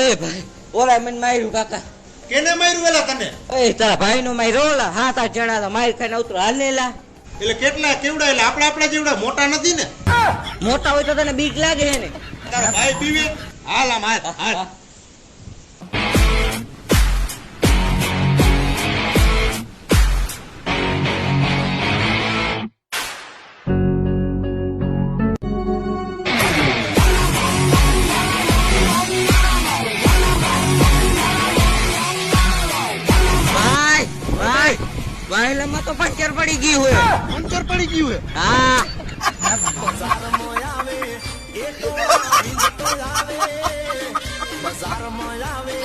એ ભાઈ ઓલા મને માર્યું કાકા. કેને માર્યું વેલા તને? એ તારા ભાઈ નો માર્યો ઓલા 7-8 જણા માર ખાઈને ઉતરો હાલેલા. એટલે કેટલા કેવડા? એટલે આપણા જેવડા મોટા નથી ને? મોટા હોય તો તને બીક લાગે હે ને? તારા ભાઈ પીવે? હાલ આમ હાલ હાલ. વાયલામાં તો પંચર પડી ગયું હોય. પંચર પડી ગયું હે? હા બજારમાં આવે